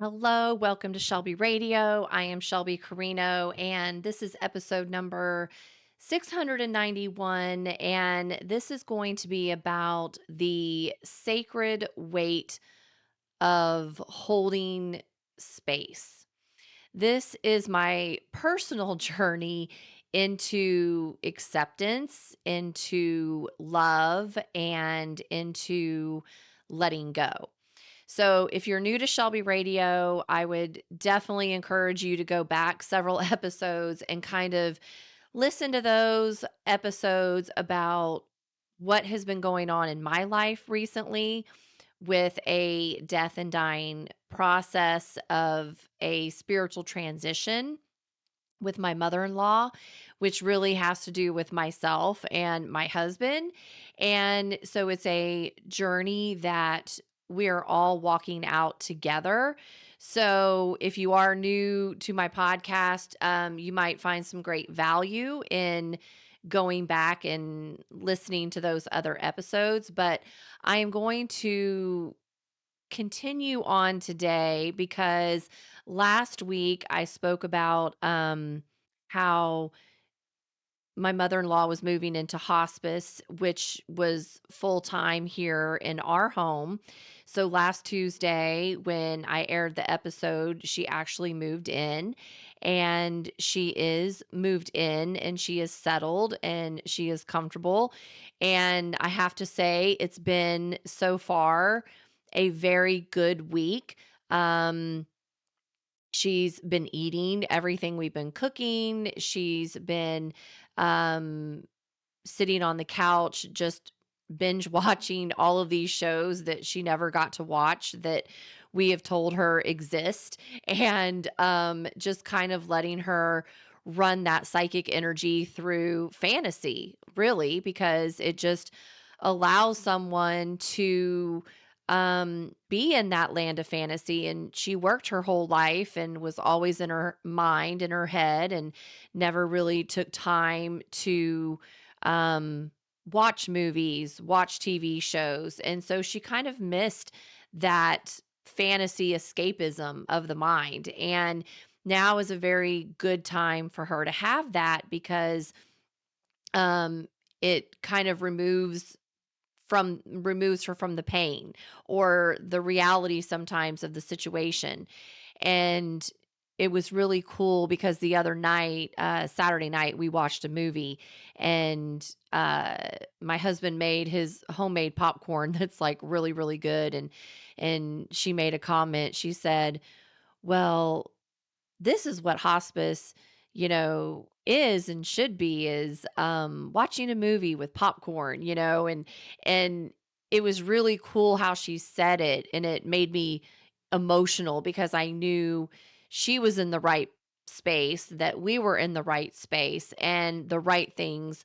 Hello, welcome to Shelby Radio. I am Shelby Carino, and this is episode number 691. And this is going to be about the sacred weight of holding space. This is my personal journey into acceptance, into love, and into letting go. So, if you're new to Shelby Radio, I would definitely encourage you to go back several episodes and kind of listen to those episodes about what has been going on in my life recently with a death and dying process of a spiritual transition with my mother in law, which really has to do with myself and my husband. And so it's a journey that we are all walking out together. So if you are new to my podcast, you might find some great value in going back and listening to those other episodes. But I am going to continue on today because last week I spoke about how my mother-in-law was moving into hospice, which was full time here in our home. So last Tuesday, when I aired the episode, she actually moved in, and she is moved in and she is settled and she is comfortable. And I have to say, it's been so far a very good week. Um, She's been eating everything we've been cooking. She's been um, sitting on the couch, just binge watching all of these shows that she never got to watch that we have told her exist, and just kind of letting her run that psychic energy through fantasy, really, because it just allows someone to be in that land of fantasy. And she worked her whole life and was always in her mind, in her head, and never really took time to um, watch movies, watch TV shows. And so she kind of missed that fantasy escapism of the mind. And now is a very good time for her to have that because um, it kind of removes her from the pain or the reality sometimes of the situation. And it was really cool because the other night, Saturday night, we watched a movie, and my husband made his homemade popcorn that's like really, really good. And she made a comment. She said, "Well, this is what hospice, is and should be, is watching a movie with popcorn, and it was really cool how she said it, and it made me emotional because I knew she was in the right space, that we were in the right space, and the right things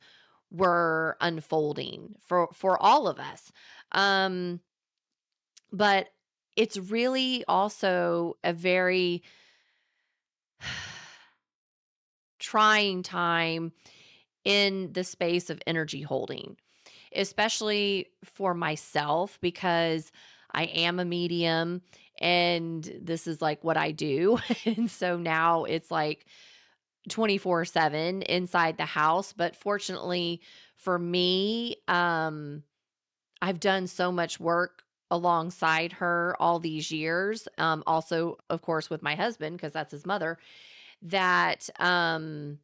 were unfolding for all of us. Um but it's really also a very trying time in the space of energy holding, especially for myself because I am a medium and this is like what I do. And so now it's like 24/7 inside the house. But fortunately for me, I've done so much work alongside her all these years. Also, of course, with my husband, because that's his mother, that I'm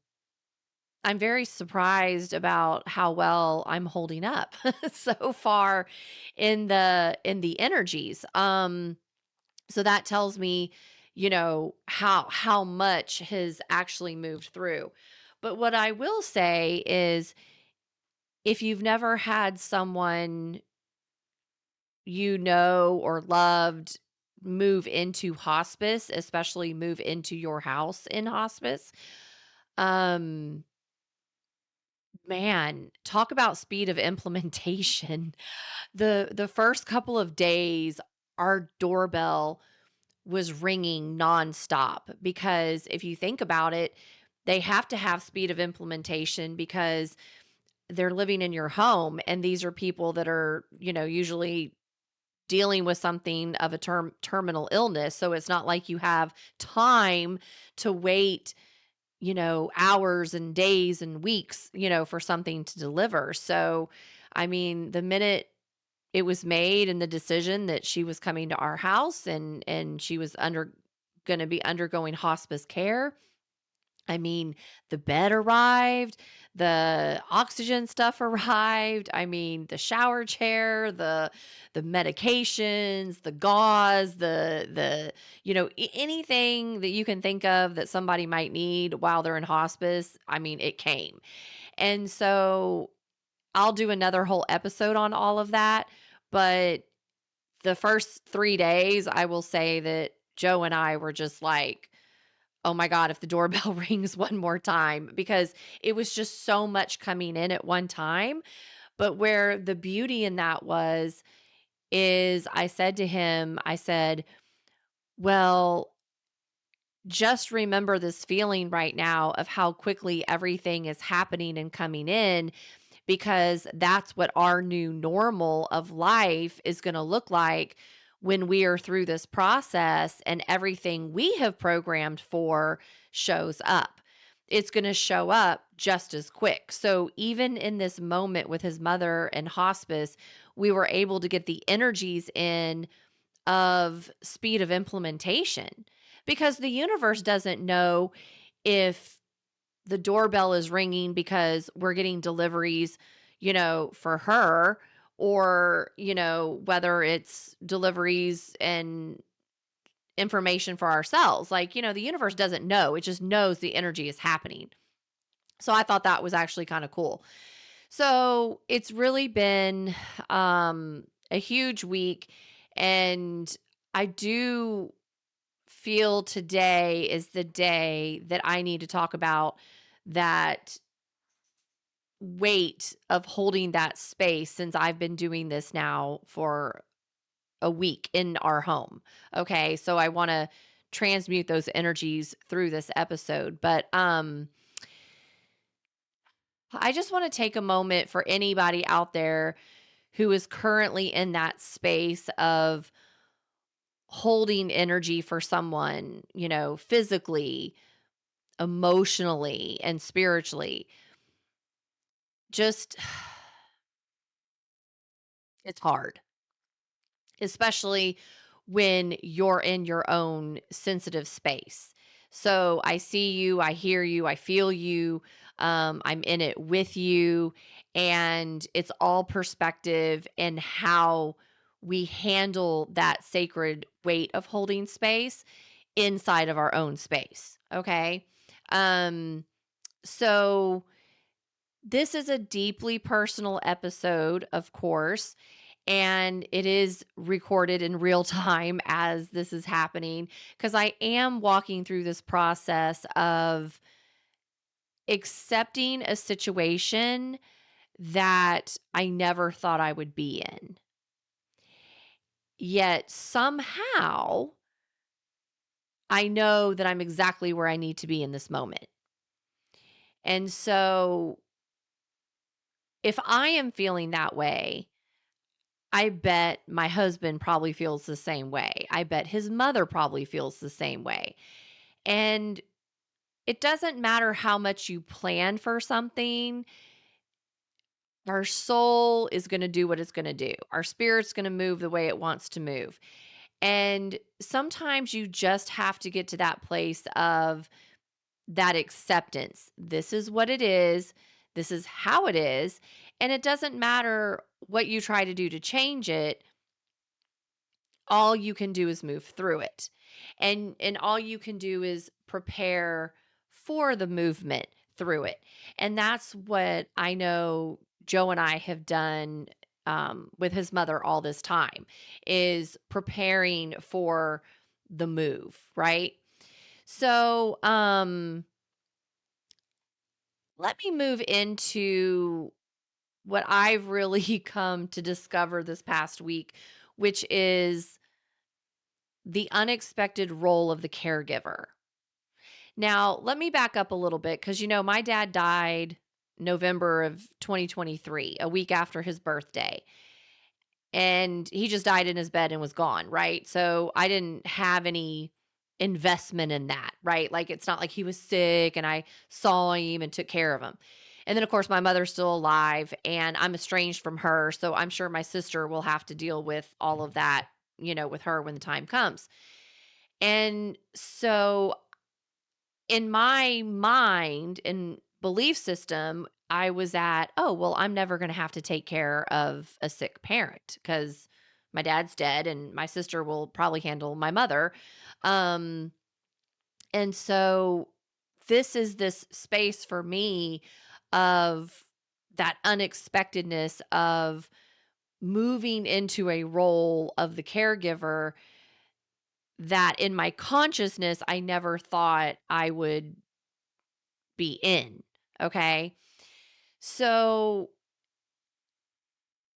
very surprised about how well I'm holding up so far in the energies. So that tells me, how much has actually moved through. But what I will say is if you've never had someone or loved move into hospice, especially move into your house in hospice, um man, talk about speed of implementation. The first couple of days, our doorbell was ringing nonstop because if you think about it, they have to have speed of implementation because they're living in your home, and these are people that are, usually dealing with something of a terminal illness. So it's not like you have time to wait, hours and days and weeks, for something to deliver. So, I mean, the minute it was made and the decision that she was coming to our house and she was going to be undergoing hospice care, I mean, the bed arrived, the oxygen stuff arrived. I mean, the shower chair, the medications, the gauze, anything that you can think of that somebody might need while they're in hospice, I mean, it came. And so I'll do another whole episode on all of that, but the first 3 days, I will say that Joe and I were just like, "Oh my god, if the doorbell rings one more time," because it was just so much coming in at one time. But where the beauty in that was, is I said to him, I said, "Well, just remember this feeling right now of how quickly everything is happening and coming in, because that's what our new normal of life is going to look like when we are through this process and everything we have programmed for shows up. It's going to show up just as quick." So, even in this moment with his mother and hospice, we were able to get the energies in of speed of implementation, because the universe doesn't know if the doorbell is ringing because we're getting deliveries, for her, or, whether it's deliveries and information for ourselves. Like, the universe doesn't know. It just knows the energy is happening. So I thought that was actually kind of cool. So it's really been a huge week. And I do feel today is the day that I need to talk about that weight of holding that space, since I've been doing this now for a week in our home. Okay. So I want to transmute those energies through this episode. But I just want to take a moment for anybody out there who is currently in that space of holding energy for someone, physically, emotionally, and spiritually. Just it's hard, especially when you're in your own sensitive space. So I see you, I hear you, I feel you. I'm in it with you. And it's all perspective and how we handle that sacred weight of holding space inside of our own space. Okay. Um, so this is a deeply personal episode, of course, and it is recorded in real time as this is happening, because I am walking through this process of accepting a situation that I never thought I would be in. Yet somehow I know that I'm exactly where I need to be in this moment. And so if I am feeling that way, I bet my husband probably feels the same way. I bet his mother probably feels the same way. And it doesn't matter how much you plan for something, our soul is going to do what it's going to do. Our spirit's going to move the way it wants to move. And sometimes you just have to get to that place of that acceptance. This is what it is. This is how it is. And it doesn't matter what you try to do to change it. All you can do is move through it. And all you can do is prepare for the movement through it. And that's what I know Joe and I have done with his mother all this time, is preparing for the move, right? So let me move into what I've really come to discover this past week, which is the unexpected role of the caregiver. Now, let me back up a little bit, because, my dad died November of 2023, a week after his birthday. and he just died in his bed and was gone, right? So I didn't have any investment in that, right? Like it's not like he was sick and I saw him and took care of him. And then of course my mother's still alive and I'm estranged from her, so I'm sure my sister will have to deal with all of that, with her when the time comes. And so in my mind and belief system, I was at, oh, well, I'm never going to have to take care of a sick parent because my dad's dead and my sister will probably handle my mother. Um, and so this is this space for me of that unexpectedness of moving into a role of the caregiver that in my consciousness I never thought I would be in. Okay. So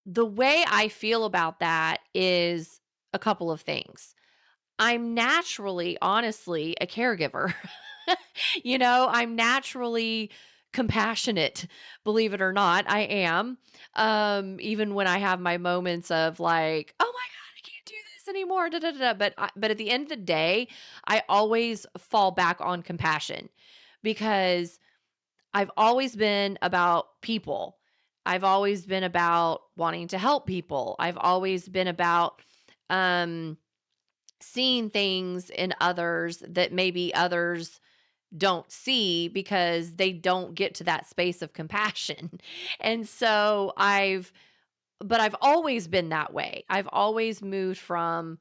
the way I feel about that is a couple of things. I'm naturally, honestly, a caregiver. I'm naturally compassionate, believe it or not. I am. Even when I have my moments of like, oh my God, I can't do this anymore. Da, da, da, da. But at the end of the day, I always fall back on compassion because I've always been about people. I've always been about wanting to help people. I've always been about um, seeing things in others that maybe others don't see because they don't get to that space of compassion. And so but I've always been that way. I've always moved from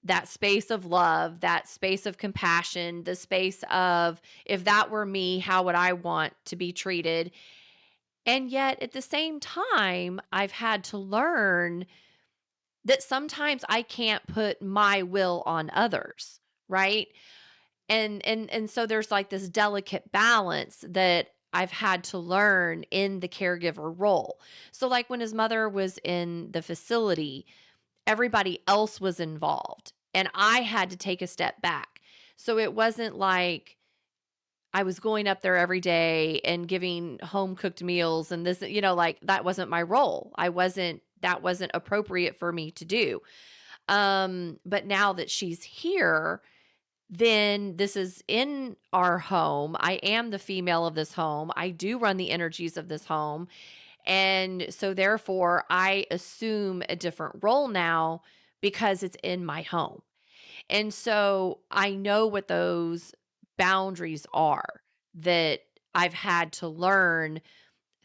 that space of love, that space of compassion, the space of if that were me, how would I want to be treated? And yet at the same time, I've had to learn that sometimes I can't put my will on others, right? And so there's like this delicate balance that I've had to learn in the caregiver role. So like when his mother was in the facility, everybody else was involved and I had to take a step back. So it wasn't like I was going up there every day and giving home cooked meals and this, like that wasn't my role. That wasn't appropriate for me to do. But now that she's here, then this is in our home. I am the female of this home. I do run the energies of this home. And so therefore I assume a different role now because it's in my home. And so I know what those boundaries are that I've had to learn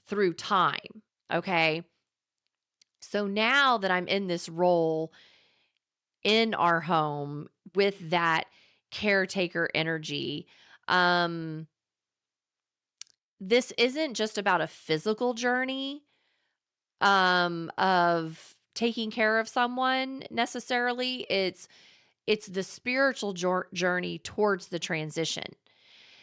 through time. Okay. So now that I'm in this role in our home with that caretaker energy, um, this isn't just about a physical journey of taking care of someone necessarily. It's the spiritual journey towards the transition.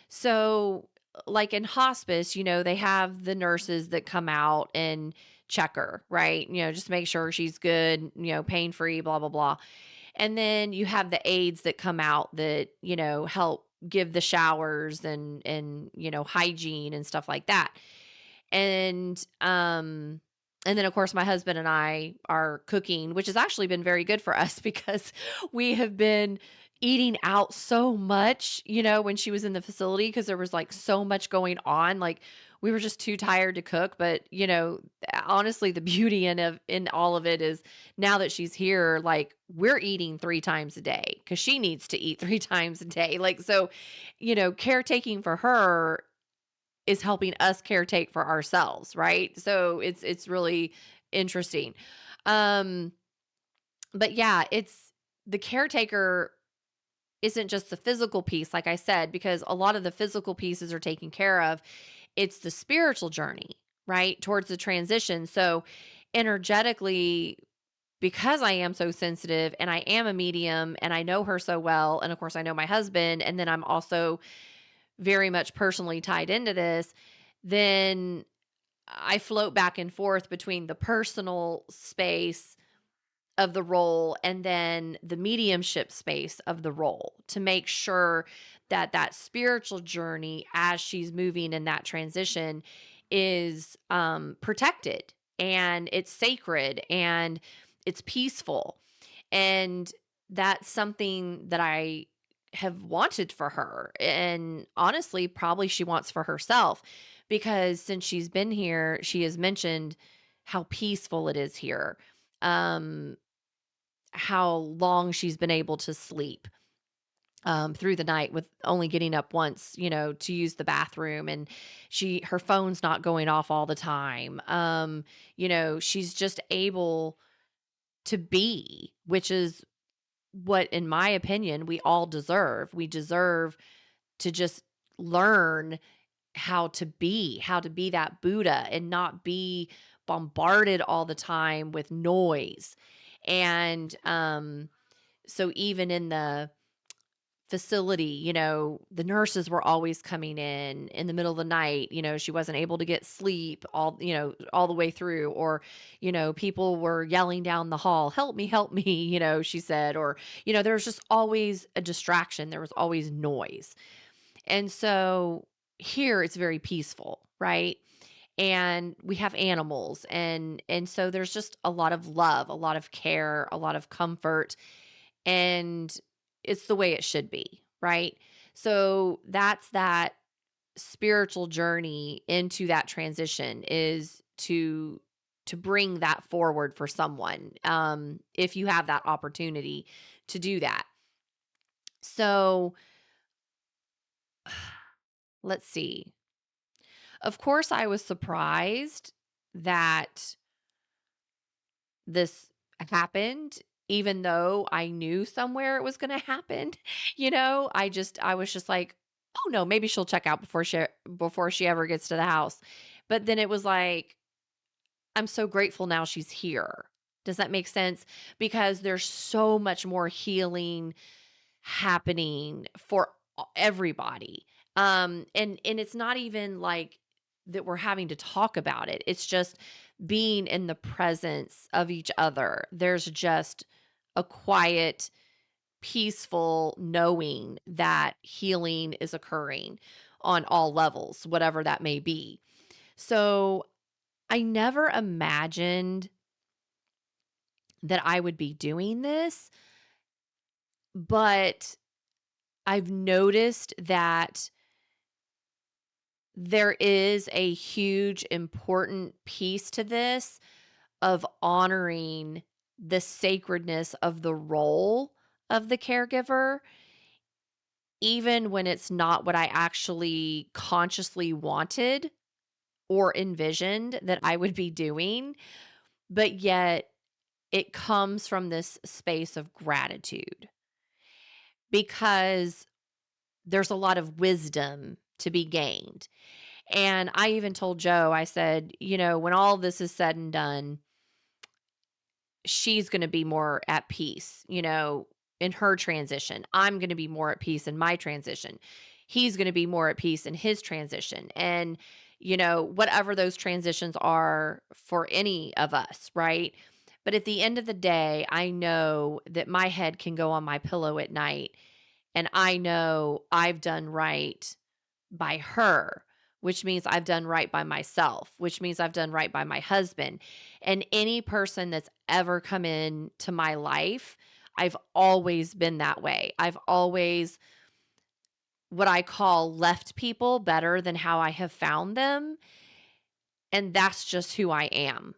So, like in hospice, they have the nurses that come out and check her, right? Just make sure she's good, pain free, blah, blah, blah. And then you have the aides that come out that, help give the showers and hygiene and stuff like that. And then of course my husband and I are cooking, which has actually been very good for us because we have been eating out so much, when she was in the facility because there was like so much going on. Like we were just too tired to cook, but honestly the beauty in all of it is now that she's here, like we're eating 3 times a day cuz she needs to eat 3 times a day. Like so, caretaking for her is helping us caretake for ourselves, right? So it's really interesting. Um, but yeah, it's the caretaker isn't just the physical piece, like I said, because a lot of the physical pieces are taken care of. It's the spiritual journey, right? Towards the transition. So energetically, because I am so sensitive and I am a medium and I know her so well, and of course I know my husband, and then I'm also very much personally tied into this, then I float back and forth between the personal space of the role and then the mediumship space of the role to make sure that that spiritual journey as she's moving in that transition is protected and it's sacred and it's peaceful. And that's something that I have wanted for her. And honestly, probably she wants for herself because since she's been here, she has mentioned how peaceful it is here. Um, how long she's been able to sleep through the night with only getting up once, to use the bathroom, and her phone's not going off all the time. She's just able to be, which is what, in my opinion, we all deserve. We deserve to just learn how to be that Buddha and not be bombarded all the time with noise. And so even in the facility, the nurses were always coming in the middle of the night. She wasn't able to get sleep all the way through, or, people were yelling down the hall, help me, she said, or, there was just always a distraction. There was always noise. And so here it's very peaceful, right? And we have animals, and so there's just a lot of love, a lot of care, a lot of comfort, and it's the way it should be, right? So that's that spiritual journey into that transition, is to bring that forward for someone, if you have that opportunity to do that. So let's see. Of course, I was surprised that this happened, even though I knew somewhere it was going to happen. I was just like, oh no, maybe she'll check out before she ever gets to the house. But then it was like, I'm so grateful now she's here. Does that make sense? Because there's so much more healing happening for everybody. And it's not even like that we're having to talk about it. It's just being in the presence of each other. There's just a quiet, peaceful knowing that healing is occurring on all levels, whatever that may be. So I never imagined that I would be doing this, but I've noticed that there is a huge important piece to this of honoring the sacredness of the role of the caregiver, even when it's not what I actually consciously wanted or envisioned that I would be doing, but yet it comes from this space of gratitude because there's a lot of wisdom to be gained. And I even told Joe, I said, when all this is said and done, she's going to be more at peace, in her transition. I'm going to be more at peace in my transition. He's going to be more at peace in his transition. And, whatever those transitions are for any of us, right? But at the end of the day, I know that my head can go on my pillow at night and I know I've done right by her, which means I've done right by myself, which means I've done right by my husband. And any person that's ever come in to my life, I've always been that way. I've always, what I call, left people better than how I have found them. And that's just who I am.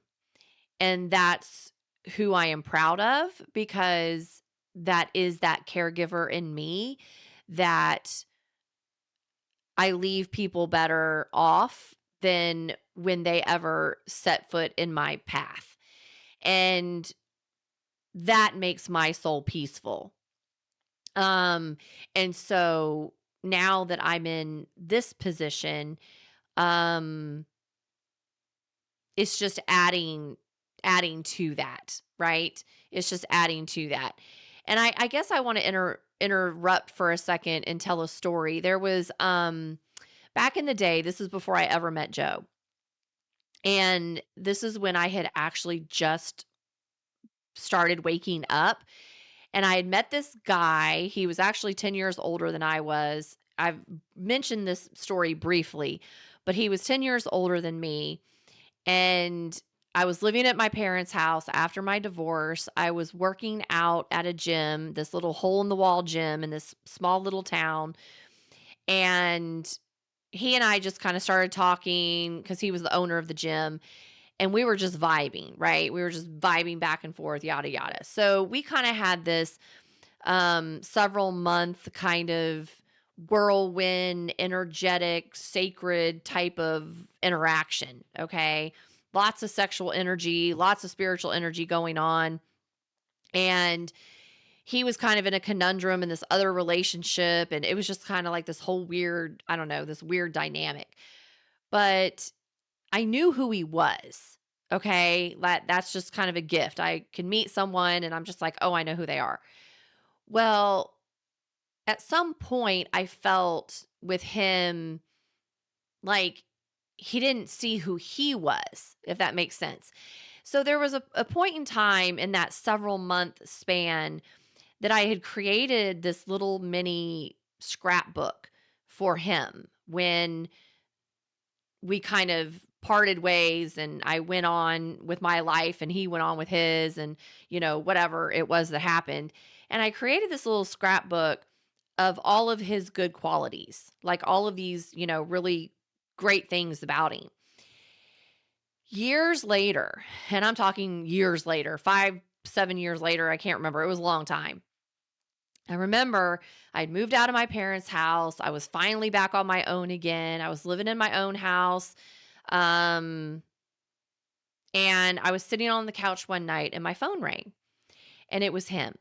And that's who I am proud of, because that is that caregiver in me, that I leave people better off than when they ever set foot in my path. And that makes my soul peaceful. Um, and so now that I'm in this position, um, it's just adding to that, right? It's just adding to that. And I guess I want to interrupt for a second and tell a story. There was back in the day, this is before I ever met Joe. And this is when I had actually just started waking up. And I had met this guy. He was actually 10 years older than I was. I've mentioned this story briefly, but he was 10 years older than me. And I was living at my parents' house after my divorce. I was working out at a gym, this little hole in the wall gym in this small little town. And he and I just kind of started talking because he was the owner of the gym, and we were just vibing, right? We were just vibing back and forth, yada, yada. So we kind of had this several month kind of whirlwind, energetic, sacred type of interaction. Okay. Lots of sexual energy, lots of spiritual energy going on. And he was kind of in a conundrum in this other relationship. And it was just kind of like this whole weird, I don't know, this weird dynamic. But I knew who he was. Okay. That's just kind of a gift. I can meet someone and I'm just like, oh, I know who they are. Well, at some point, I felt with him like he didn't see who he was, if that makes sense. So there was a point in time in that several month span that I had created this little mini scrapbook for him when we kind of parted ways and I went on with my life and he went on with his and, whatever it was that happened. And I created this little scrapbook of all of his good qualities, like all of these, really great things about him. Years later, and I'm talking years later, 5, 7 years later, I can't remember. It was a long time. I remember I'd moved out of my parents' house. I was finally back on my own again. I was living in my own house. Um, and I was sitting on the couch one night and my phone rang and it was him.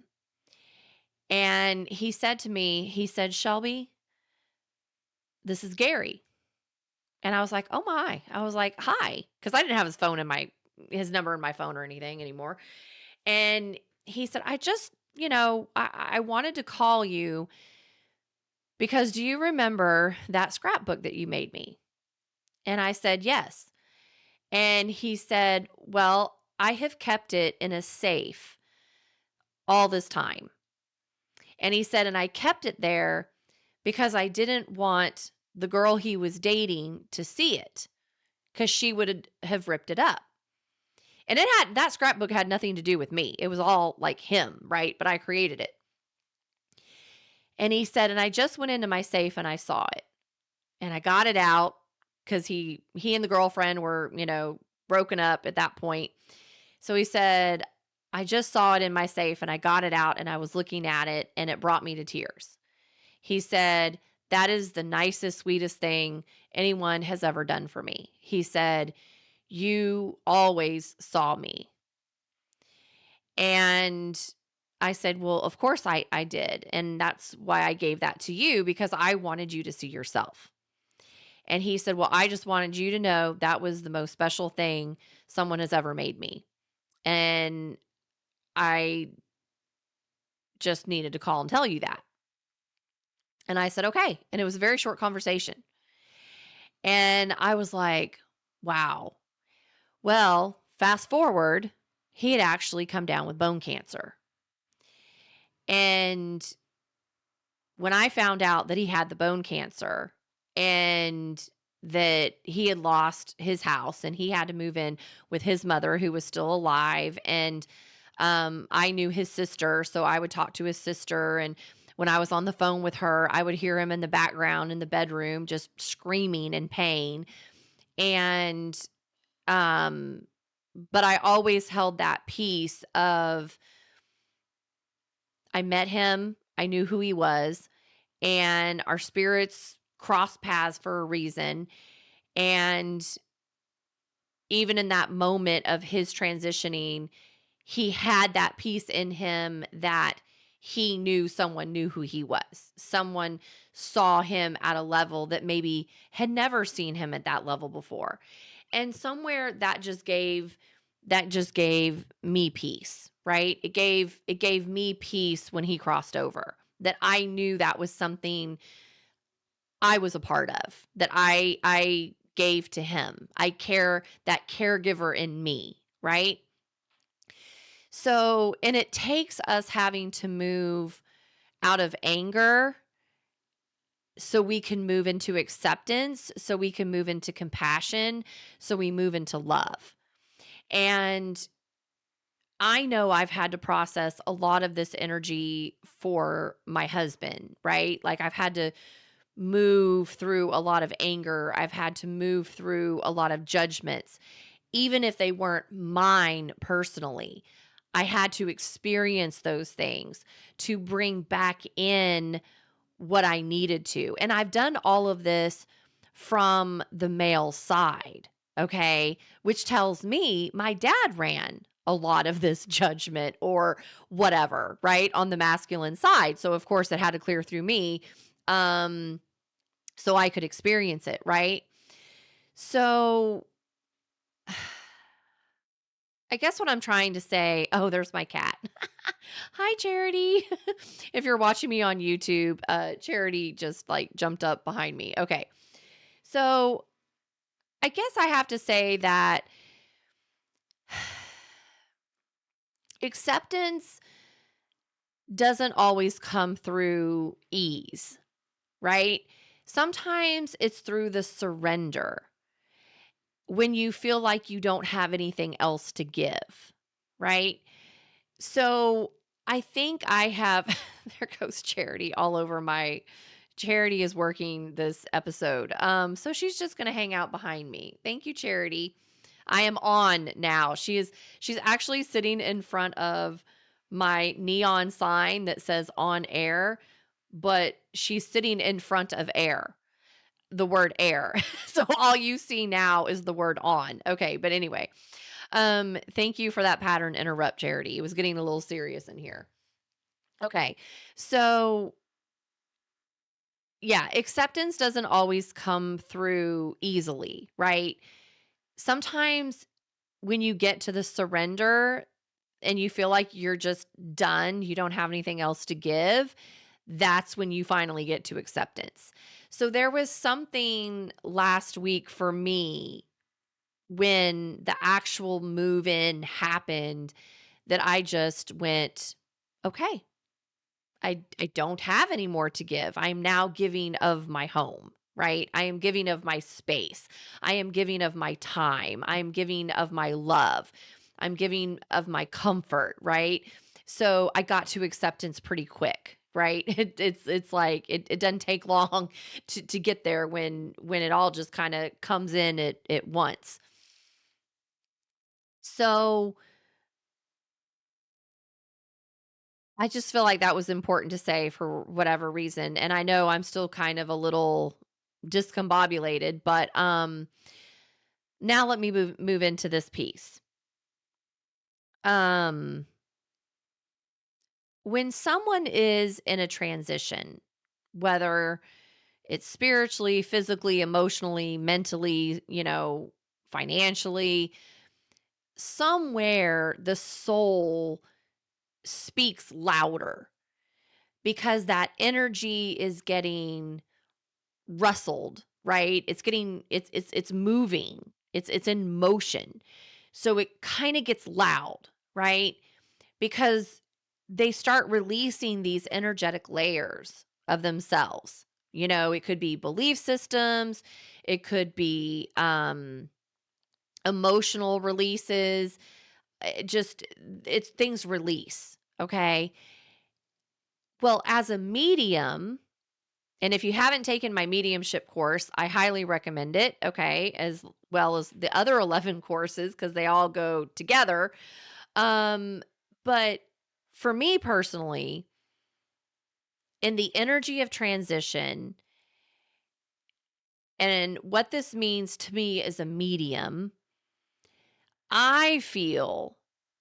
And he said to me, he said, "Shelby, this is Gary." And I was like, "Oh my." I was like, "Hi." Cause I didn't have his number in my phone or anything anymore. And he said, "I just, I wanted to call you because do you remember that scrapbook that you made me?" And I said, "Yes." And he said, "Well, I have kept it in a safe all this time." And he said, "And I kept it there because I didn't want the girl he was dating to see it because she would have ripped it up." And that scrapbook had nothing to do with me. It was all like him, right? But I created it. And he said, "And I just went into my safe and I saw it and I got it out because he and the girlfriend were, broken up at that point. So he said, I just saw it in my safe and I got it out and I was looking at it and it brought me to tears." He said, "That is the nicest, sweetest thing anyone has ever done for me." He said, "You always saw me." And I said, "Well, of course I did. And that's why I gave that to you because I wanted you to see yourself." And he said, "Well, I just wanted you to know that was the most special thing someone has ever made me. And I just needed to call and tell you that." And I said, "Okay." And it was a very short conversation. And I was like, wow. Well, fast forward, he had actually come down with bone cancer. And when I found out that he had the bone cancer and that he had lost his house and he had to move in with his mother who was still alive, and I knew his sister, so I would talk to his sister, and when I was on the phone with her, I would hear him in the background in the bedroom just screaming in pain. And um but I always held that piece of I met him, I knew who he was, and our spirits crossed paths for a reason. And even in that moment of his transitioning, he had that piece in him that he knew someone knew who he was. Someone saw him at a level that maybe had never seen him at that level before. And somewhere that just gave me peace, right? It gave me peace when he crossed over. That I knew that was something I was a part of, that I gave to him. I care that caregiver in me, right? So, and it takes us having to move out of anger so we can move into acceptance, so we can move into compassion, so we move into love. And I know I've had to process a lot of this energy for my husband, right? Like I've had to move through a lot of anger. I've had to move through a lot of judgments, even if they weren't mine personally. I had to experience those things to bring back in what I needed to. And I've done all of this from the male side, okay? Which tells me my dad ran a lot of this judgment or whatever, right? On the masculine side. So of course it had to clear through me so I could experience it, right? So I guess what I'm trying to say, oh, there's my cat. Hi, Charity. If you're watching me on YouTube, Charity just like jumped up behind me. Okay. So I guess I have to say that acceptance doesn't always come through ease, right? Sometimes it's through the surrender when you feel like you don't have anything else to give, right? So I think I have, there goes Charity all over my, Charity is working this episode. So she's just going to hang out behind me. Thank you, Charity. I am on now. She's actually sitting in front of my neon sign that says on air, but she's sitting in front of air, the word air. So all you see now is the word on. Okay, but anyway, thank you for that pattern interrupt, Charity. It was getting a little serious in here. Okay. So, yeah, acceptance doesn't always come through easily, right? Sometimes when you get to the surrender and you feel like you're just done, you don't have anything else to give, that's when you finally get to acceptance. So there was something last week for me when the actual move in happened that I just went, okay, I don't have any more to give. I am now giving of my home, right? I am giving of my space. I am giving of my time. I am giving of my love. I'm giving of my comfort, right? So I got to acceptance pretty quick, right? It's like it doesn't take long to get there when it all just kind of comes in at once. So I just feel like that was important to say for whatever reason, and I know I'm still kind of a little discombobulated, but, now let me move into this piece. Um, when someone is in a transition, whether it's spiritually, physically, emotionally, mentally, financially, somewhere the soul speaks louder because that energy is getting rustled, right? It's moving. It's in motion. So it kind of gets loud, right? Because they start releasing these energetic layers of themselves. It could be belief systems, it could be emotional releases, just it's things release, okay? Well, as a medium, and if you haven't taken my mediumship course, I highly recommend it, okay, as well as the other 11 courses because they all go together. Um, but for me personally, in the energy of transition and what this means to me as a medium, I feel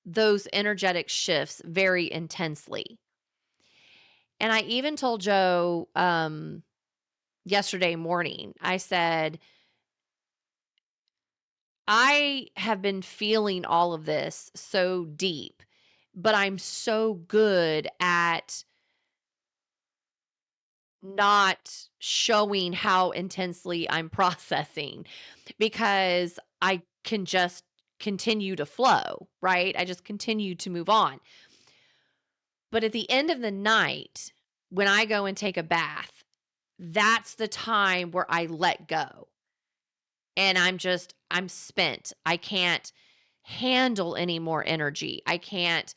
those energetic shifts very intensely. And I even told Joe yesterday morning, I said, I have been feeling all of this so deep, but I'm so good at not showing how intensely I'm processing because I can just continue to flow, right? I just continue to move on. But at the end of the night, when I go and take a bath, that's the time where I let go. And I'm spent. I can't handle any more energy. I can't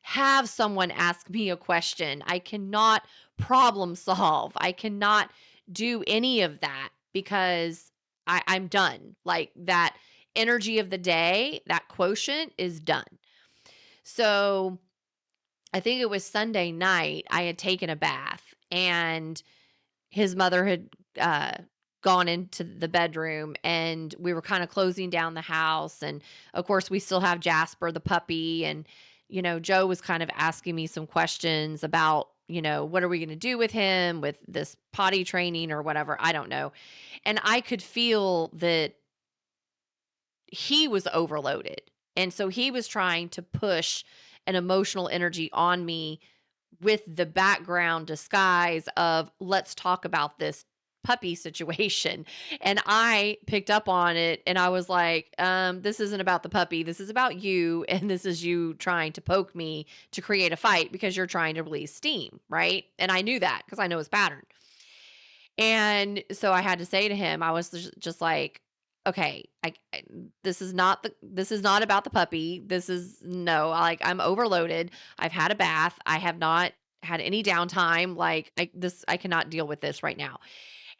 have someone ask me a question. I cannot problem solve. I cannot do any of that because I'm done. Like that energy of the day, that quotient is done. So I think it was Sunday night, I had taken a bath and his mother had uh, gone into the bedroom and we were kind of closing down the house. And of course, we still have Jasper, the puppy. And, Joe was kind of asking me some questions about, what are we going to do with him with this potty training or whatever? I don't know. And I could feel that he was overloaded. And so he was trying to push an emotional energy on me with the background disguise of let's talk about this puppy situation. And I picked up on it and I was like, this isn't about the puppy. This is about you. And this is you trying to poke me to create a fight because you're trying to release steam. Right. And I knew that because I know his pattern. And so I had to say to him, I was just like, okay, this is not about the puppy. This is no, like I'm overloaded. I've had a bath. I have not had any downtime. Like I cannot deal with this right now.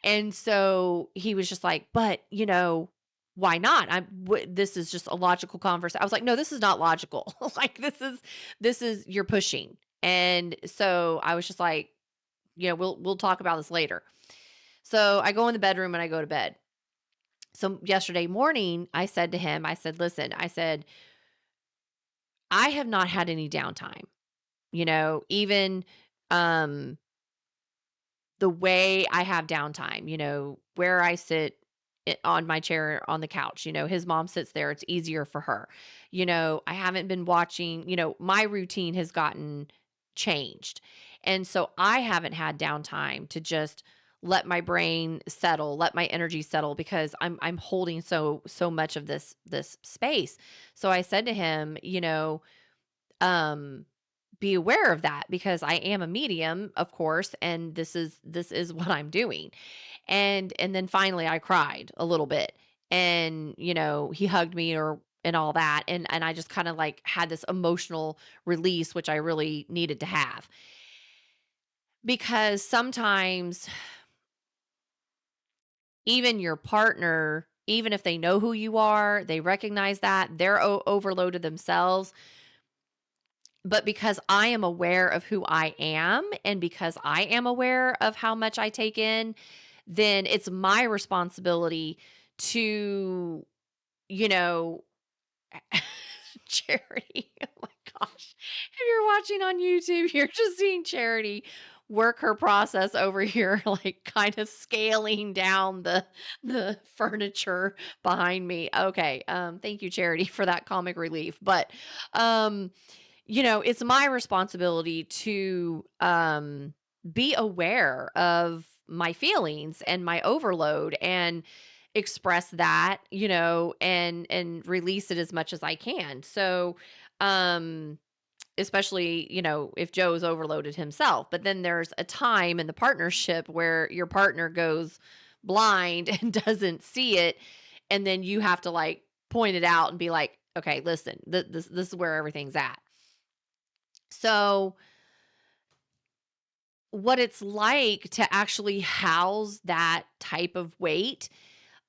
And so he was just like, but why not? This is just a logical conversation. I was like, no, this is not logical. Like this is you're pushing. And so I was just like, we'll talk about this later. So I go in the bedroom and I go to bed. So yesterday morning, I said to him, I said, listen, I said, I have not had any downtime, even um, the way I have downtime, where I sit on my chair on the couch, his mom sits there. It's easier for her. I haven't been watching, my routine has gotten changed. And so I haven't had downtime to just let my brain settle, let my energy settle because I'm holding so much of this space. So I said to him, um be aware of that because I am a medium, of course, and this is what I'm doing. And then finally I cried a little bit and he hugged me or and all that and I just kind of like had this emotional release which I really needed to have. Because sometimes even your partner, even if they know who you are, they recognize that they're overloaded themselves. But because I am aware of who I am and because I am aware of how much I take in, then it's my responsibility to, you know, Charity. Oh my gosh. If you're watching on YouTube, you're just seeing Charity work her process over here, like kind of scaling down the furniture behind me. Okay. Thank you, Charity, for that comic relief. But um it's my responsibility to be aware of my feelings and my overload and express that, and release it as much as I can. So, um especially, if Joe's overloaded himself. But then there's a time in the partnership where your partner goes blind and doesn't see it and then you have to like point it out and be like, "Okay, listen. This is where everything's at." So, what it's like to actually house that type of weight,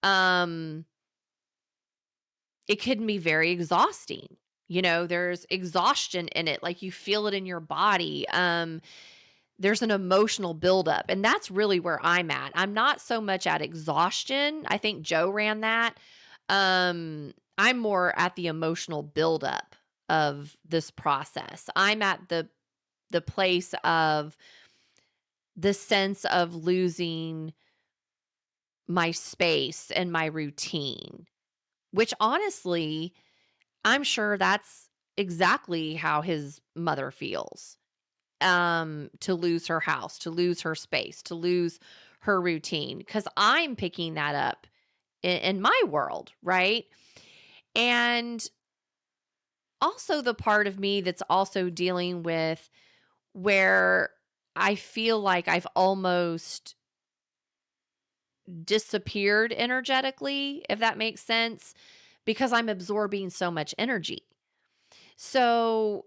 um, it can be very exhausting. There's exhaustion in it, like you feel it in your body. There's an emotional buildup, and that's really where I'm at. I'm not so much at exhaustion. I think Joe ran that. I'm more at the emotional buildup of this process. I'm at the place of the sense of losing my space and my routine, which honestly, I'm sure that's exactly how his mother feels. To lose her house, to lose her space, to lose her routine, because I'm picking that up in my world, right? And also the part of me that's also dealing with where I feel like I've almost disappeared energetically, if that makes sense, because I'm absorbing so much energy. So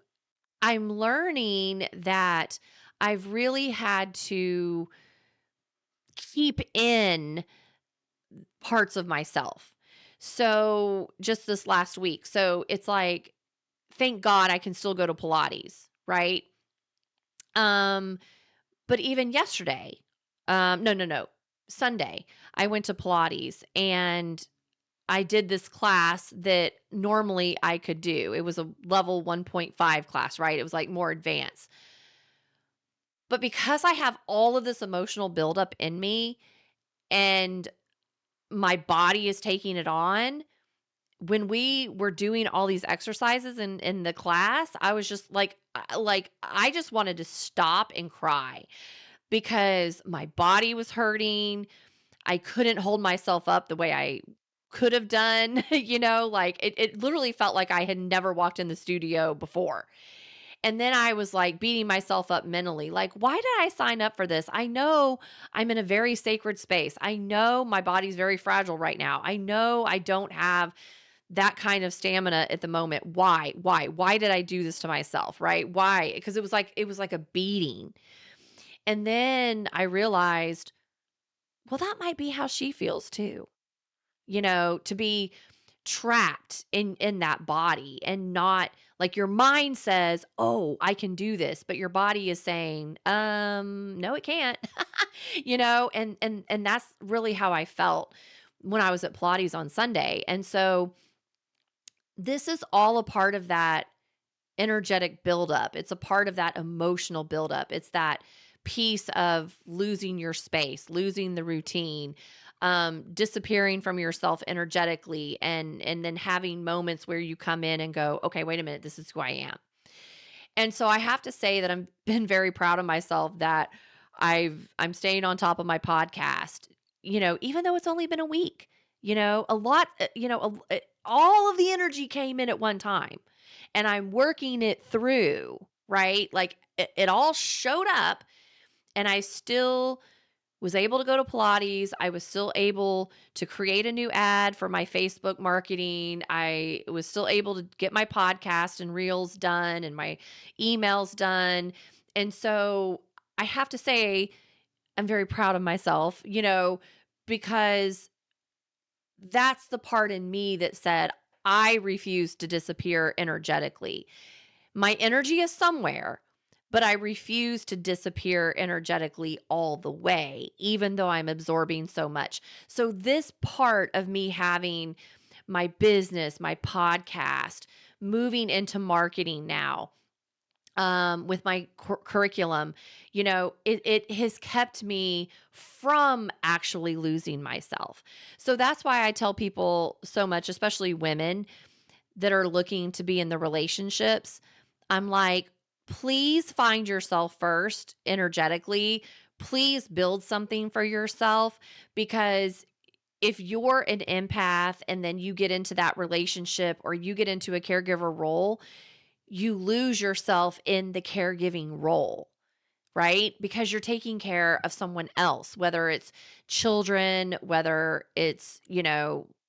I'm learning that I've really had to keep in parts of myself. So just this last week. So it's like, thank God I can still go to Pilates, right? Um, but even yesterday, no, Sunday, I went to Pilates and I did this class that normally I could do. It was a level 1.5 class, right? It was like more advanced. But because I have all of this emotional buildup in me and my body is taking it on, when we were doing all these exercises in the class, I was just like I just wanted to stop and cry because my body was hurting. I couldn't hold myself up the way I could have done, like it literally felt like I had never walked in the studio before. And then I was like beating myself up mentally, like, why did I sign up for this? I know I'm in a very sacred space. I know my body's very fragile right now. I know I don't have that kind of stamina at the moment. Why? Why did I do this to myself? Right? Why? Because it was like a beating. And then I realized, well, that might be how she feels too. To be trapped in that body and not like your mind says, "Oh, I can do this," but your body is saying, no it can't." And that's really how I felt when I was at Pilates on Sunday. And so this is all a part of that energetic buildup. It's a part of that emotional buildup. It's that piece of losing your space, losing the routine, disappearing from yourself energetically, and then having moments where you come in and go, okay, wait a minute, this is who I am. And so I have to say that I'm been very proud of myself that I'm staying on top of my podcast, even though it's only been a week. A lot, all of the energy came in at one time and I'm working it through, right? Like it all showed up and I still was able to go to Pilates. I was still able to create a new ad for my Facebook marketing. I was still able to get my podcast and reels done and my emails done. And so I have to say, I'm very proud of myself, because that's the part in me that said, I refuse to disappear energetically. My energy is somewhere, but I refuse to disappear energetically all the way, even though I'm absorbing so much. So, this part of me having my business, my podcast, moving into marketing now, with my curriculum, it has kept me from actually losing myself. So that's why I tell people so much, especially women that are looking to be in the relationships. I'm like, please find yourself first energetically. Please build something for yourself, because if you're an empath and then you get into that relationship or you get into a caregiver role, you lose yourself in the caregiving role, right? Because you're taking care of someone else, whether it's children, whether it's,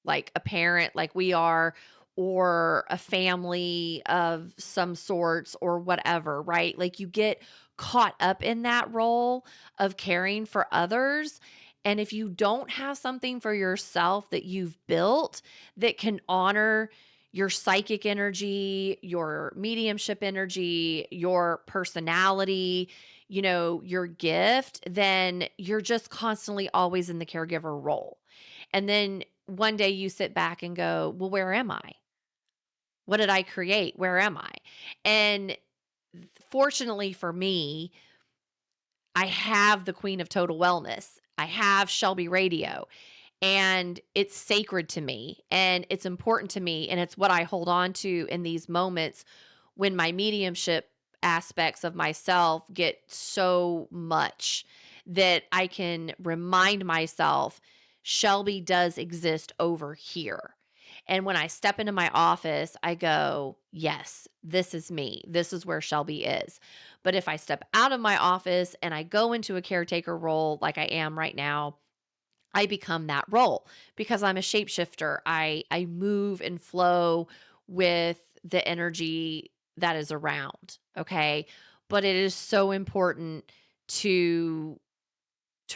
like a parent like we are, or a family of some sorts or whatever, right? Like you get caught up in that role of caring for others. And if you don't have something for yourself that you've built that can honor your psychic energy, your mediumship energy, your personality, your gift, then you're just constantly always in the caregiver role. And then one day you sit back and go, well, where am I? What did I create? Where am I? And fortunately for me, I have the Queen of Total Wellness. I have Shelby Radio, and it's sacred to me and it's important to me. And it's what I hold on to in these moments when my mediumship aspects of myself get so much that I can remind myself Shelby does exist over here. And when I step into my office, I go, yes, this is me. This is where Shelby is. But if I step out of my office and I go into a caretaker role like I am right now, I become that role because I'm a shapeshifter. I move and flow with the energy that is around, okay? But it is so important to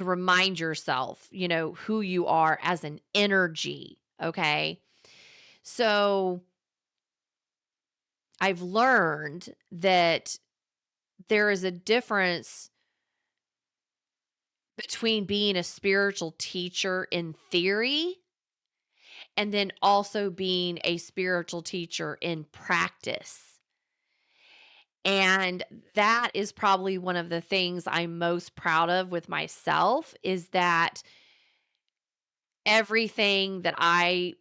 remind yourself, who you are as an energy, okay? So, I've learned that there is a difference between being a spiritual teacher in theory and then also being a spiritual teacher in practice. And that is probably one of the things I'm most proud of with myself is that everything that I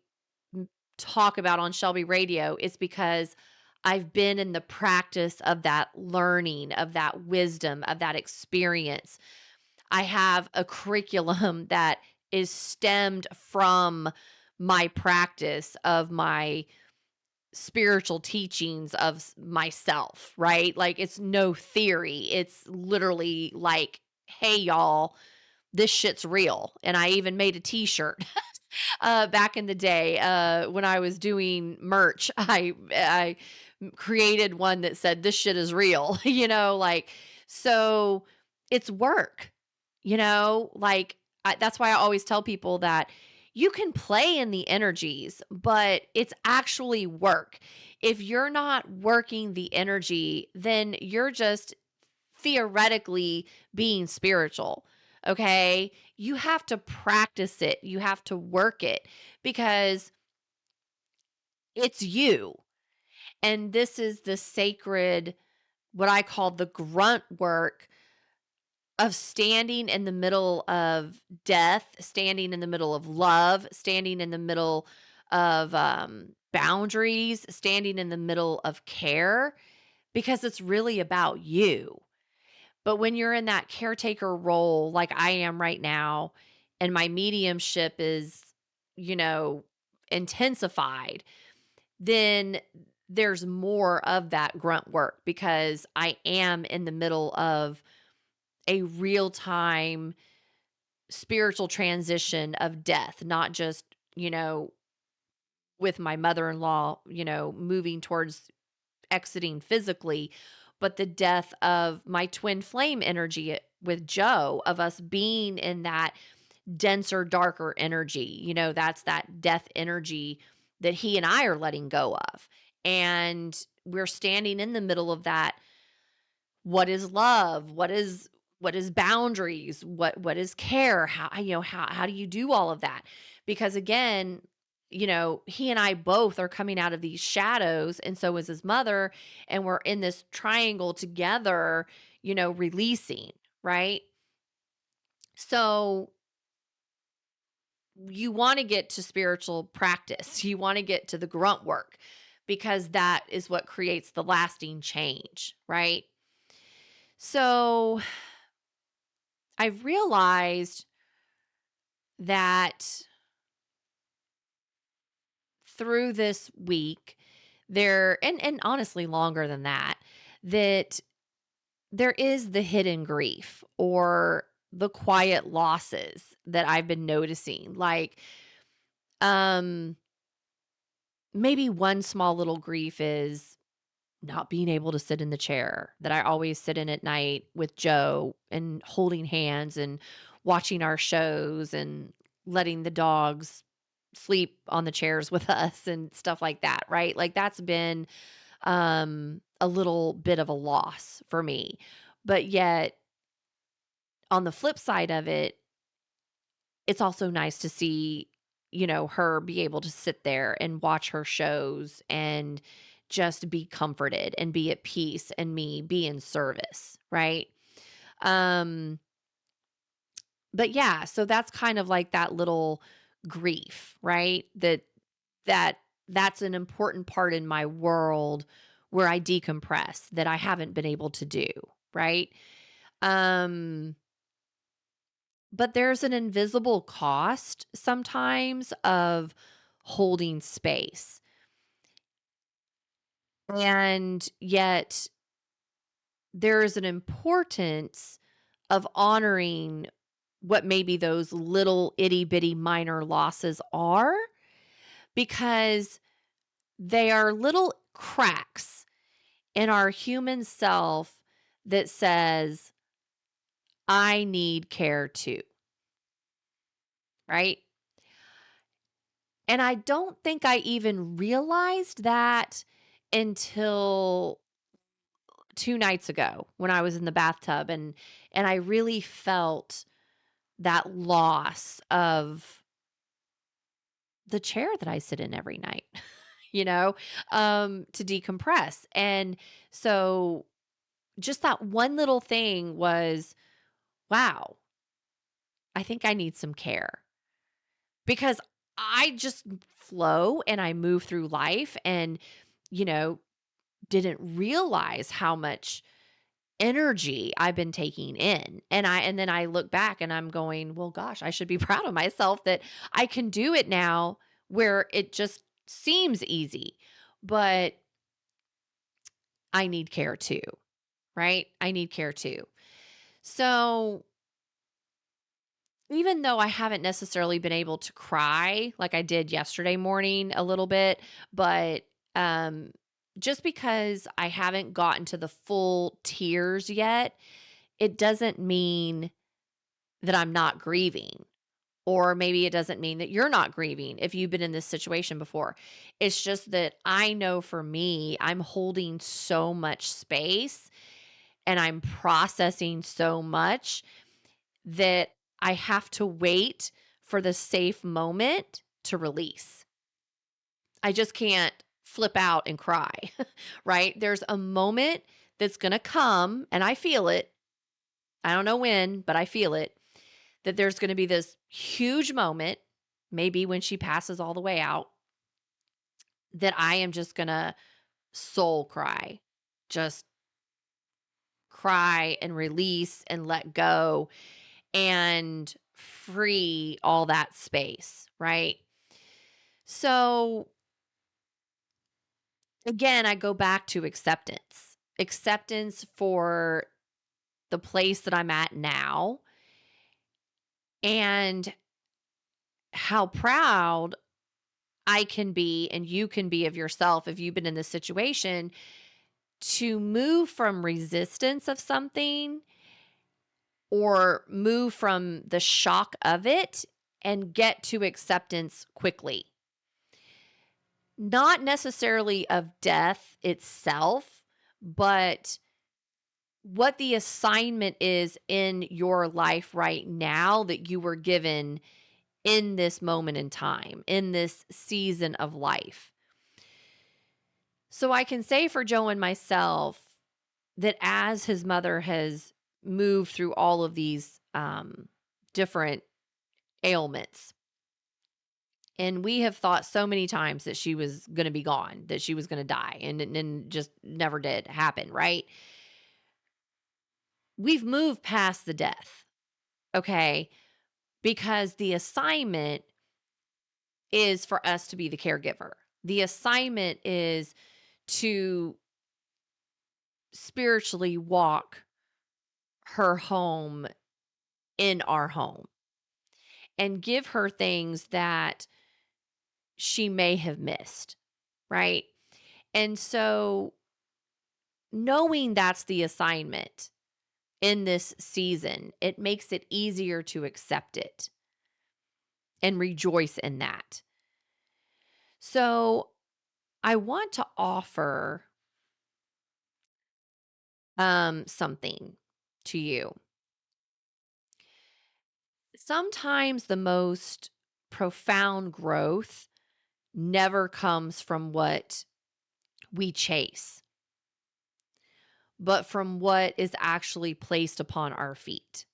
talk about on Shelby Radio is because I've been in the practice of that learning, of that wisdom, of that experience. I have a curriculum that is stemmed from my practice of my spiritual teachings of myself, right? Like it's no theory. It's literally like, hey, y'all, this shit's real. And I even made a t-shirt back in the day when I was doing merch. I created one that said, this shit is real, like, so it's work, like that's why I always tell people that you can play in the energies, but it's actually work. If you're not working the energy, then you're just theoretically being spiritual. Okay. You have to practice it. You have to work it because it's you. And this is the sacred, what I call the grunt work of standing in the middle of death, standing in the middle of love, standing in the middle of boundaries, standing in the middle of care, because it's really about you. But when you're in that caretaker role, like I am right now, and my mediumship is, you know, intensified, then there's more of that grunt work because I am in the middle of a real time spiritual transition of death, not just, with my mother in law, moving towards exiting physically, but the death of my twin flame energy with Joe, of us being in that denser, darker energy. That's that death energy that he and I are letting go of. And we're standing in the middle of that. What is love? What is boundaries? What is care? How do you do all of that? Because again, he and I both are coming out of these shadows, and so is his mother, and we're in this triangle together, releasing, right? So you want to get to spiritual practice. You want to get to the grunt work because that is what creates the lasting change, right? So I've realized that through this week, and honestly longer than that, that there is the hidden grief or the quiet losses that I've been noticing. Like, um, maybe one small little grief is not being able to sit in the chair that I always sit in at night with Joe and holding hands and watching our shows and letting the dogs sleep on the chairs with us and stuff like that, right? Like that's been a little bit of a loss for me. But yet on the flip side of it, it's also nice to see, her be able to sit there and watch her shows and just be comforted and be at peace and me be in service, right? Um, but yeah, so that's kind of like that little grief, right? That that's an important part in my world where I decompress that I haven't been able to do, right? Um But there's an invisible cost sometimes of holding space. And yet there is an importance of honoring what maybe those little itty bitty minor losses are, because they are little cracks in our human self that says, I need care too, right? And I don't think I even realized that until 2 nights ago when I was in the bathtub, and I really felt that loss of the chair that I sit in every night, you know, to decompress. And so just that one little thing was, wow, I think I need some care, because I just flow and I move through life and, you know, didn't realize how much energy I've been taking in. And then I look back and I'm going, well, gosh, I should be proud of myself that I can do it now where it just seems easy. But I need care too, right? I need care too. So even though I haven't necessarily been able to cry like I did yesterday morning a little bit, but um just because I haven't gotten to the full tears yet, it doesn't mean that I'm not grieving. Or maybe it doesn't mean that you're not grieving if you've been in this situation before. It's just that I know for me, I'm holding so much space and I'm processing so much that I have to wait for the safe moment to release. I just can't flip out and cry, right? There's a moment that's going to come, and I feel it. I don't know when, but I feel it, that there's going to be this huge moment, maybe when she passes all the way out, that I am just going to soul cry, just cry and release and let go and free all that space, right? So again, I go back to acceptance. Acceptance for the place that I'm at now and how proud I can be and you can be of yourself if you've been in this situation, to move from resistance of something or move from the shock of it and get to acceptance quickly. Not necessarily of death itself, but what the assignment is in your life right now that you were given in this moment in time, in this season of life. So I can say for Joe and myself that as his mother has moved through all of these different ailments, and we have thought so many times that she was going to be gone, that she was going to die, and just never did happen, right? We've moved past the death, okay? Because the assignment is for us to be the caregiver. The assignment is to spiritually walk her home in our home and give her things that she may have missed, right? And so knowing that's the assignment in this season, it makes it easier to accept it and rejoice in that. So I want to offer something to you. Sometimes the most profound growth never comes from what we chase, but from what is actually placed upon our feet.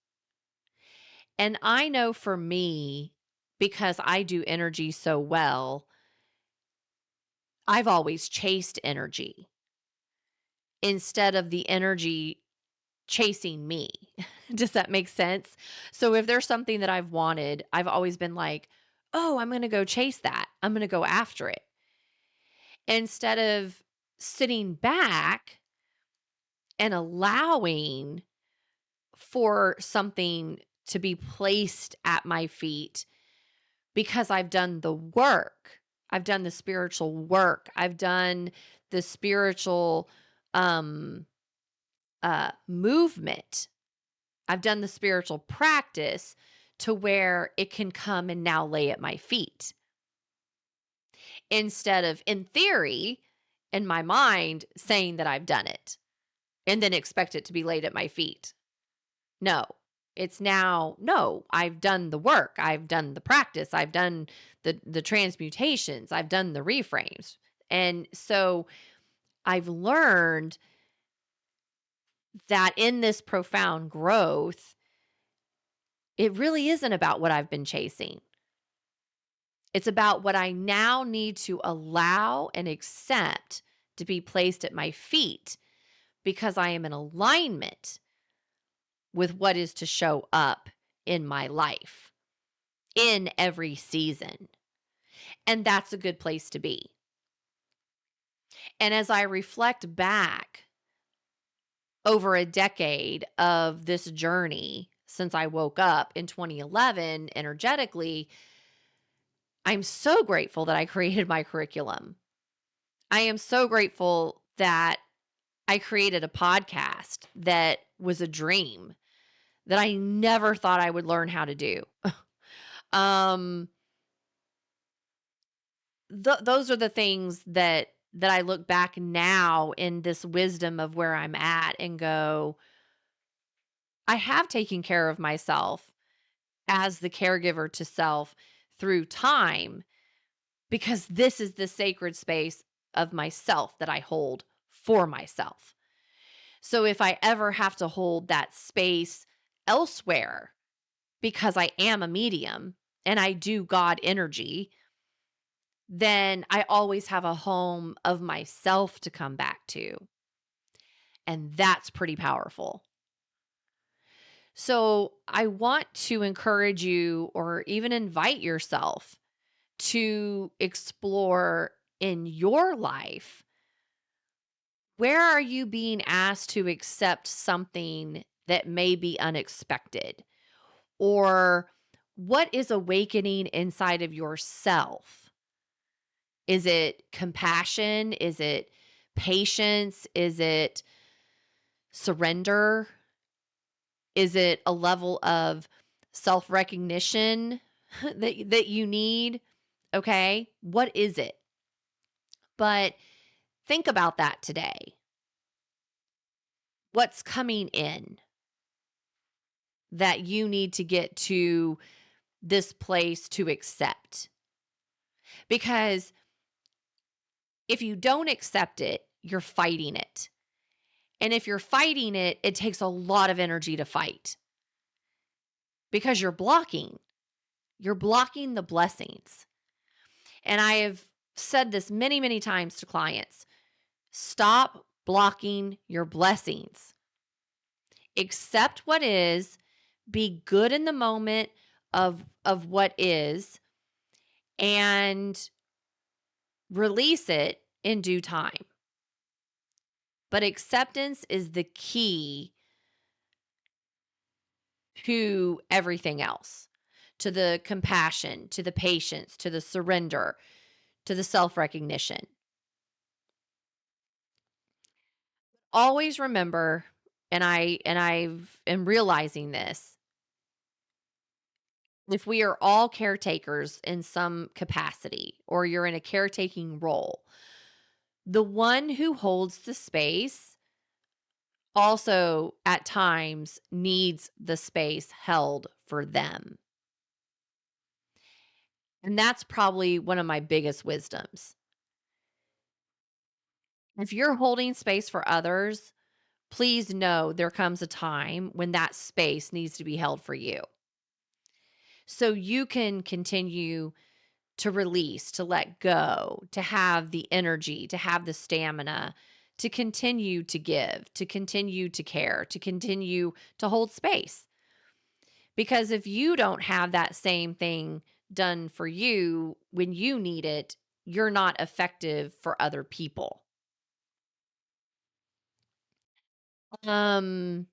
And I know for me, because I do energy so well, I've always chased energy instead of the energy chasing me. Does that make sense? So if there's something that I've wanted, I've always been like, oh, I'm going to go chase that. I'm going to go after it. Instead of sitting back and allowing for something to be placed at my feet because I've done the work. I've done the spiritual work. I've done the spiritual um movement. I've done the spiritual practice to where it can come and now lay at my feet. Instead of, in theory, in my mind, saying that I've done it and then expect it to be laid at my feet. No, it's now, no, I've done the work. I've done the practice. I've done the transmutations. I've done the reframes. And so I've learned that in this profound growth, it really isn't about what I've been chasing. It's about what I now need to allow and accept to be placed at my feet because I am in alignment with what is to show up in my life in every season. And that's a good place to be. And as I reflect back over a decade of this journey since I woke up in 2011 energetically, I'm so grateful that I created my curriculum. I am so grateful that I created a podcast that was a dream that I never thought I would learn how to do. um those are the things that I look back now in this wisdom of where I'm at and go, I have taken care of myself as the caregiver to self through time because this is the sacred space of myself that I hold for myself. So if I ever have to hold that space elsewhere because I am a medium and I do God energy, then I always have a home of myself to come back to. And that's pretty powerful. So I want to encourage you or even invite yourself to explore in your life, where are you being asked to accept something that may be unexpected? Or what is awakening inside of yourself? Is it compassion? Is it patience? Is it surrender? Is it a level of self-recognition that you need? Okay? What is it? But think about that today. What's coming in that you need to get to this place to accept? Because if you don't accept it, you're fighting it. And if you're fighting it, it takes a lot of energy to fight because you're blocking the blessings. And I have said this many, many times to clients. Stop blocking your blessings. Accept what is, be good in the moment of what is, and release it in due time. But acceptance is the key to everything else, to the compassion, to the patience, to the surrender, to the self-recognition. Always remember, and I've am realizing this, if we are all caretakers in some capacity or you're in a caretaking role, the one who holds the space also at times needs the space held for them. And that's probably one of my biggest wisdoms. If you're holding space for others, please know there comes a time when that space needs to be held for you. So you can continue to release, to let go, to have the energy, to have the stamina, to continue to give, to continue to care, to continue to hold space. Because if you don't have that same thing done for you when you need it, you're not effective for other people. Um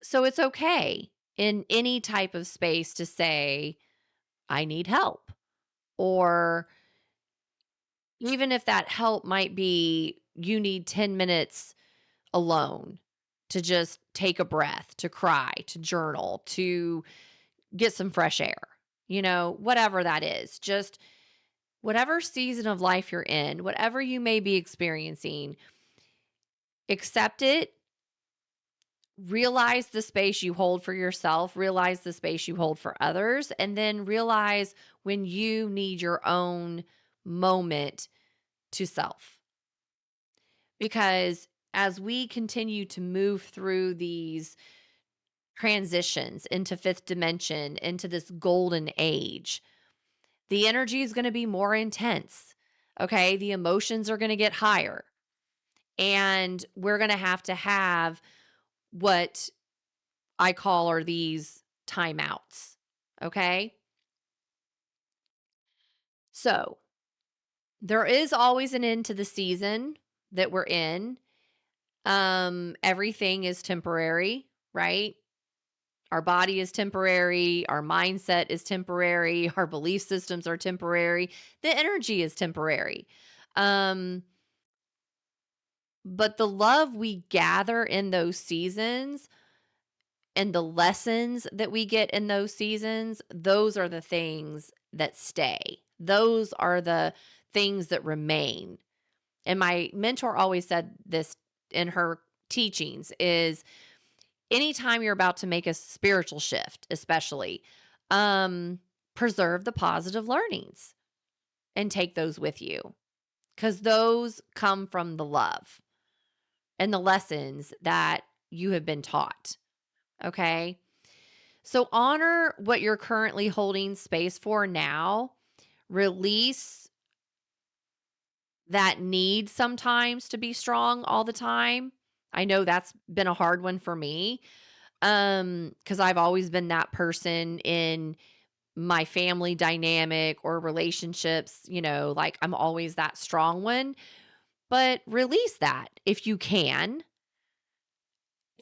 So it's okay in any type of space to say, I need help. Or even if that help might be you need 10 minutes alone to just take a breath, to cry, to journal, to get some fresh air, whatever that is. Just whatever season of life you're in, whatever you may be experiencing, accept it. Realize the space you hold for yourself, realize the space you hold for others, and then realize when you need your own moment to self. Because as we continue to move through these transitions into fifth dimension, into this golden age, the energy is going to be more intense. Okay. The emotions are going to get higher. And we're going to have what I call are these timeouts. Okay. So there is always an end to the season that we're in. Everything is temporary, right? Our body is temporary, our mindset is temporary, our belief systems are temporary, the energy is temporary. Um, but the love we gather in those seasons and the lessons that we get in those seasons, those are the things that stay. Those are the things that remain. And my mentor always said this in her teachings is anytime you're about to make a spiritual shift, especially, um, preserve the positive learnings and take those with you because those come from the love and the lessons that you have been taught. Okay. So honor what you're currently holding space for now. Release that need sometimes to be strong all the time. I know that's been a hard one for me. Cuz I've always been that person in my family dynamic or relationships, like I'm always that strong one, but release that if you can,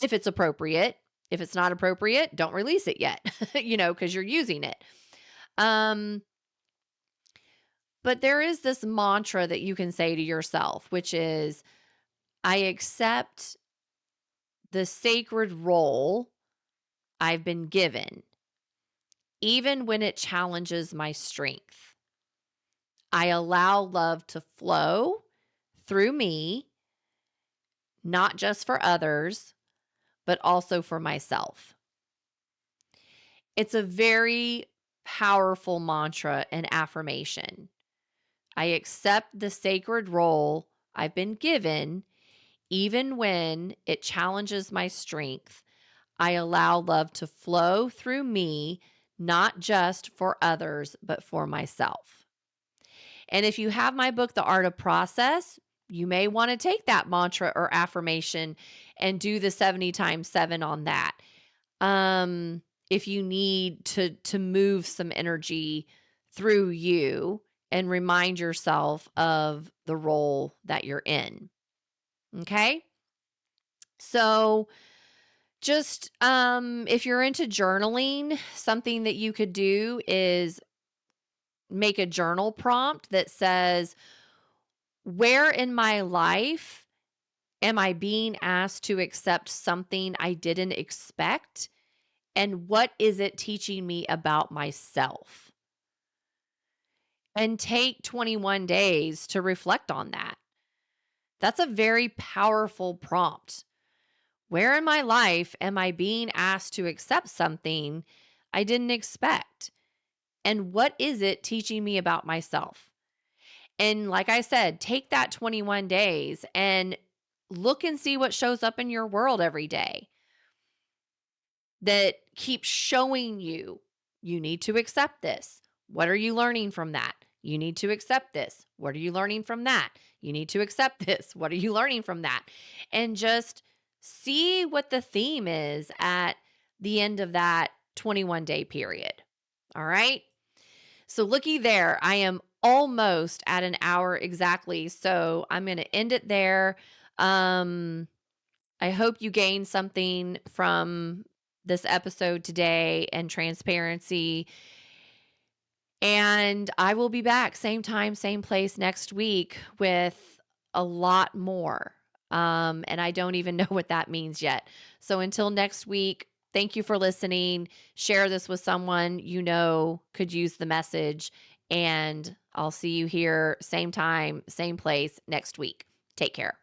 if it's appropriate. If it's not appropriate, don't release it yet, cuz you're using it. Um but there is this mantra that you can say to yourself, which is I accept the sacred role I've been given, even when it challenges my strength. I allow love to flow through me, not just for others, but also for myself. It's a very powerful mantra and affirmation. I accept the sacred role I've been given, even when it challenges my strength. I allow love to flow through me, not just for others, but for myself. And if you have my book, The Art of Process, you may want to take that mantra or affirmation and do the 70 times 7 on that. If you need to move some energy through you and remind yourself of the role that you're in. Okay? So just if you're into journaling, something that you could do is make a journal prompt that says, where in my life am I being asked to accept something I didn't expect? And what is it teaching me about myself? And take 21 days to reflect on that. That's a very powerful prompt. Where in my life am I being asked to accept something I didn't expect? And what is it teaching me about myself? And like I said, take that 21 days and look and see what shows up in your world every day that keeps showing you, you need to accept this. What are you learning from that? You need to accept this. What are you learning from that? You need to accept this. What are you learning from that? And just see what the theme is at the end of that 21-day period. All right. So looky there, I am almost at an hour exactly. So I'm going to end it there. I hope you gained something from this episode today and transparency. And I will be back same time, same place next week with a lot more. And I don't even know what that means yet. So until next week, thank you for listening. Share this with someone you know could use the message. And I'll see you here, same time, same place next week. Take care.